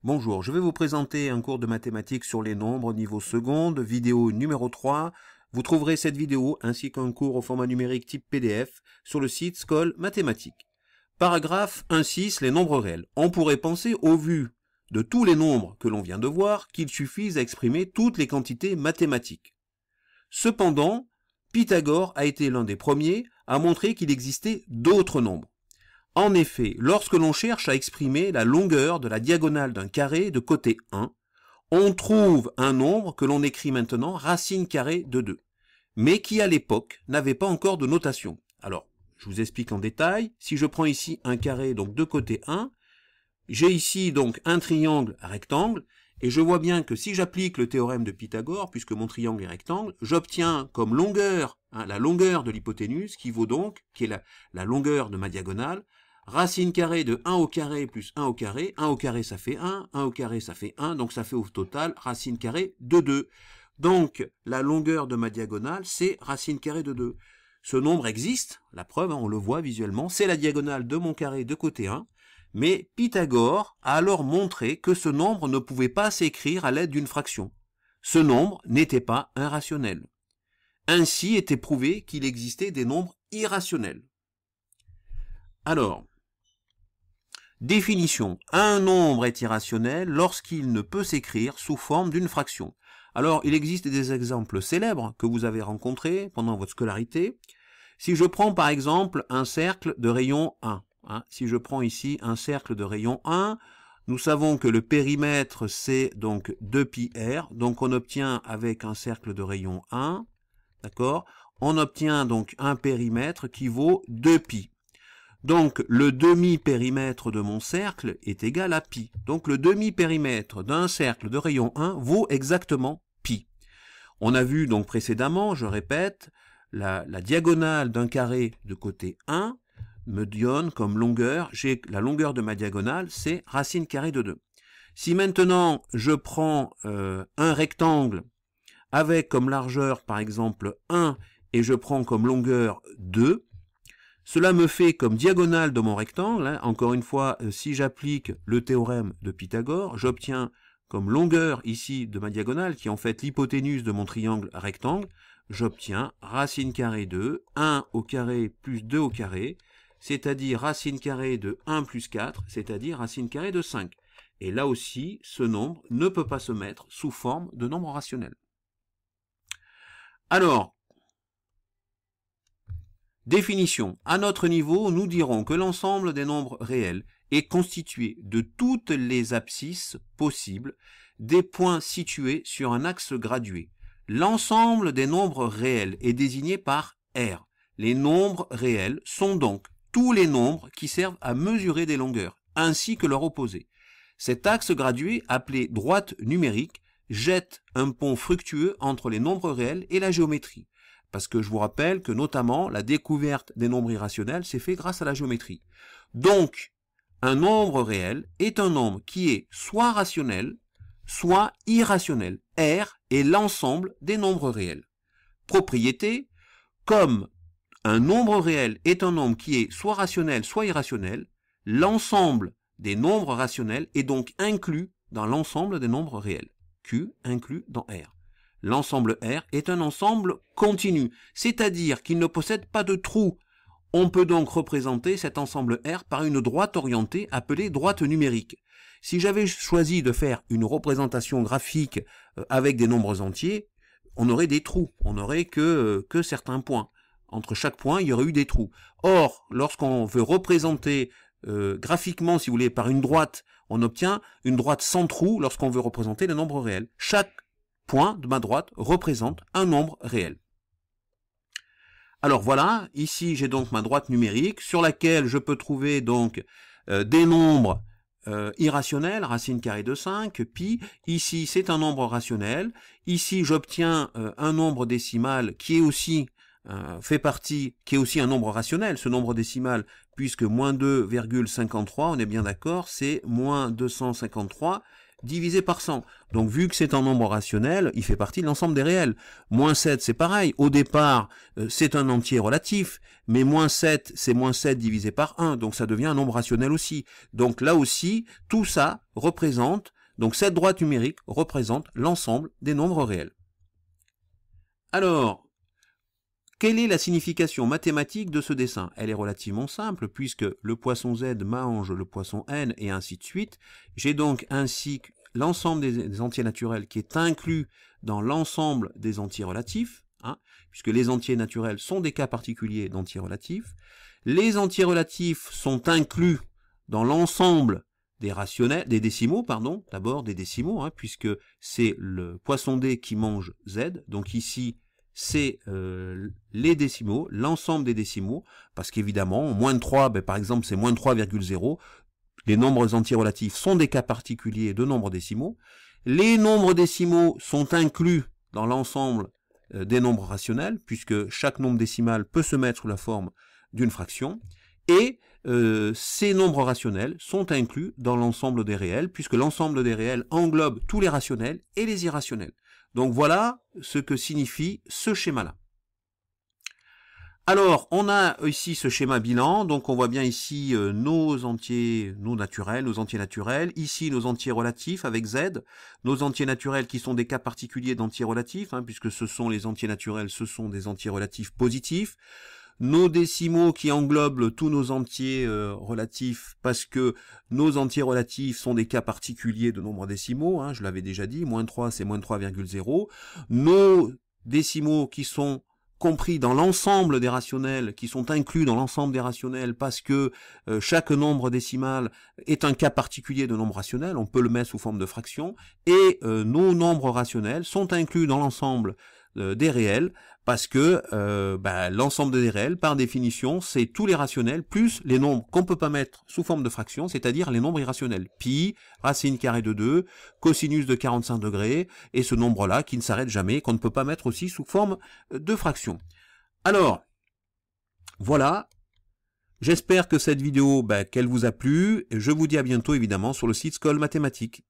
Bonjour, je vais vous présenter un cours de mathématiques sur les nombres niveau seconde, vidéo numéro 3. Vous trouverez cette vidéo ainsi qu'un cours au format numérique type PDF sur le site Scol Mathématiques. Paragraphe 1.6, les nombres réels. On pourrait penser, au vu de tous les nombres que l'on vient de voir, qu'il suffise à exprimer toutes les quantités mathématiques. Cependant, Pythagore a été l'un des premiers à montrer qu'il existait d'autres nombres. En effet, lorsque l'on cherche à exprimer la longueur de la diagonale d'un carré de côté 1, on trouve un nombre que l'on écrit maintenant racine carrée de 2, mais qui à l'époque n'avait pas encore de notation. Alors, je vous explique en détail. Si je prends ici un carré, donc de côté 1, j'ai ici donc un triangle rectangle, et je vois bien que si j'applique le théorème de Pythagore, puisque mon triangle est rectangle, j'obtiens comme longueur, la longueur de l'hypoténuse, qui est la longueur de ma diagonale, racine carrée de 1 au carré plus 1 au carré ça fait 1 au carré ça fait 1, donc ça fait au total racine carrée de 2. Donc la longueur de ma diagonale, c'est racine carrée de 2. Ce nombre existe, la preuve, on le voit visuellement, c'est la diagonale de mon carré de côté 1, mais Pythagore a alors montré que ce nombre ne pouvait pas s'écrire à l'aide d'une fraction. Ce nombre n'était pas un rationnel. Ainsi était prouvé qu'il existait des nombres irrationnels. Alors, définition. Un nombre est irrationnel lorsqu'il ne peut s'écrire sous forme d'une fraction. Alors, il existe des exemples célèbres que vous avez rencontrés pendant votre scolarité. Si je prends par exemple un cercle de rayon 1, si je prends ici un cercle de rayon 1, nous savons que le périmètre c'est donc 2πr, donc on obtient avec un cercle de rayon 1, d'accord, on obtient donc un périmètre qui vaut 2π. Donc, le demi-périmètre de mon cercle est égal à pi. Donc, le demi-périmètre d'un cercle de rayon 1 vaut exactement pi. On a vu donc précédemment, je répète, la diagonale d'un carré de côté 1 me donne comme longueur, la longueur de ma diagonale, c'est racine carrée de 2. Si maintenant je prends un rectangle avec comme largeur par exemple 1 et je prends comme longueur 2, cela me fait comme diagonale de mon rectangle, encore une fois, si j'applique le théorème de Pythagore, j'obtiens comme longueur ici de ma diagonale, qui est en fait l'hypoténuse de mon triangle rectangle, j'obtiens racine carrée de 1 au carré plus 2 au carré, c'est-à-dire racine carrée de 1 plus 4, c'est-à-dire racine carrée de 5. Et là aussi, ce nombre ne peut pas se mettre sous forme de nombre rationnel. Alors, définition. À notre niveau, nous dirons que l'ensemble des nombres réels est constitué de toutes les abscisses possibles des points situés sur un axe gradué. L'ensemble des nombres réels est désigné par R. Les nombres réels sont donc tous les nombres qui servent à mesurer des longueurs, ainsi que leur opposé. Cet axe gradué, appelé droite numérique, jette un pont fructueux entre les nombres réels et la géométrie. Parce que je vous rappelle que notamment la découverte des nombres irrationnels s'est faite grâce à la géométrie. Donc, un nombre réel est un nombre qui est soit rationnel, soit irrationnel. R est l'ensemble des nombres réels. Propriété, comme un nombre réel est un nombre qui est soit rationnel, soit irrationnel, l'ensemble des nombres rationnels est donc inclus dans l'ensemble des nombres réels. Q inclus dans R. L'ensemble R est un ensemble continu, c'est-à-dire qu'il ne possède pas de trou. On peut donc représenter cet ensemble R par une droite orientée appelée droite numérique. Si j'avais choisi de faire une représentation graphique avec des nombres entiers, on aurait des trous, on n'aurait que certains points. Entre chaque point, il y aurait eu des trous. Or, lorsqu'on veut représenter graphiquement, si vous voulez, par une droite, on obtient une droite sans trou lorsqu'on veut représenter les nombres réels. Chaque point de ma droite représente un nombre réel. Alors voilà, ici j'ai donc ma droite numérique sur laquelle je peux trouver donc des nombres irrationnels, racine carrée de 5, pi. Ici c'est un nombre rationnel. Ici j'obtiens un nombre décimal qui est aussi qui est aussi un nombre rationnel, ce nombre décimal, puisque moins 2,53, on est bien d'accord, c'est moins 253 divisé par 100. Donc vu que c'est un nombre rationnel, il fait partie de l'ensemble des réels. Moins 7, c'est pareil. Au départ, c'est un entier relatif, mais moins 7, c'est moins 7 divisé par 1, donc ça devient un nombre rationnel aussi. Donc là aussi, tout ça représente Donc cette droite numérique représente l'ensemble des nombres réels. Alors, quelle est la signification mathématique de ce dessin? Elle est relativement simple, puisque le poisson Z mange le poisson N, et ainsi de suite. J'ai donc ainsi l'ensemble des entiers naturels qui est inclus dans l'ensemble des entiers relatifs, puisque les entiers naturels sont des cas particuliers d'entiers relatifs. Les entiers relatifs sont inclus dans l'ensemble des rationnels, des décimaux, pardon, d'abord des décimaux, puisque c'est le poisson D qui mange Z, donc ici c'est les décimaux, l'ensemble des décimaux, parce qu'évidemment, moins de 3, par exemple, c'est moins de 3,0. Les nombres entiers relatifs sont des cas particuliers de nombres décimaux. Les nombres décimaux sont inclus dans l'ensemble des nombres rationnels, puisque chaque nombre décimal peut se mettre sous la forme d'une fraction. Et ces nombres rationnels sont inclus dans l'ensemble des réels, puisque l'ensemble des réels englobe tous les rationnels et les irrationnels. Donc voilà ce que signifie ce schéma-là. Alors, on a ici ce schéma bilan, donc on voit bien ici nos entiers naturels, ici nos entiers relatifs avec Z, nos entiers naturels qui sont des cas particuliers d'entiers relatifs, puisque ce sont les entiers naturels, ce sont des entiers relatifs positifs. Nos décimaux qui englobent tous nos entiers relatifs, parce que nos entiers relatifs sont des cas particuliers de nombres décimaux, je l'avais déjà dit, moins 3 c'est moins 3,0. Nos décimaux qui sont compris dans l'ensemble des rationnels, qui sont inclus dans l'ensemble des rationnels, parce que chaque nombre décimal est un cas particulier de nombre rationnel, on peut le mettre sous forme de fraction, et nos nombres rationnels sont inclus dans l'ensemble des réels, parce que l'ensemble des réels, par définition, c'est tous les rationnels, plus les nombres qu'on ne peut pas mettre sous forme de fraction, c'est-à-dire les nombres irrationnels. Pi, racine carrée de 2, cosinus de 45 degrés, et ce nombre-là qui ne s'arrête jamais, qu'on ne peut pas mettre aussi sous forme de fraction. Alors, voilà. J'espère que cette vidéo, qu'elle vous a plu. Je vous dis à bientôt, évidemment, sur le site Skoll Mathématiques.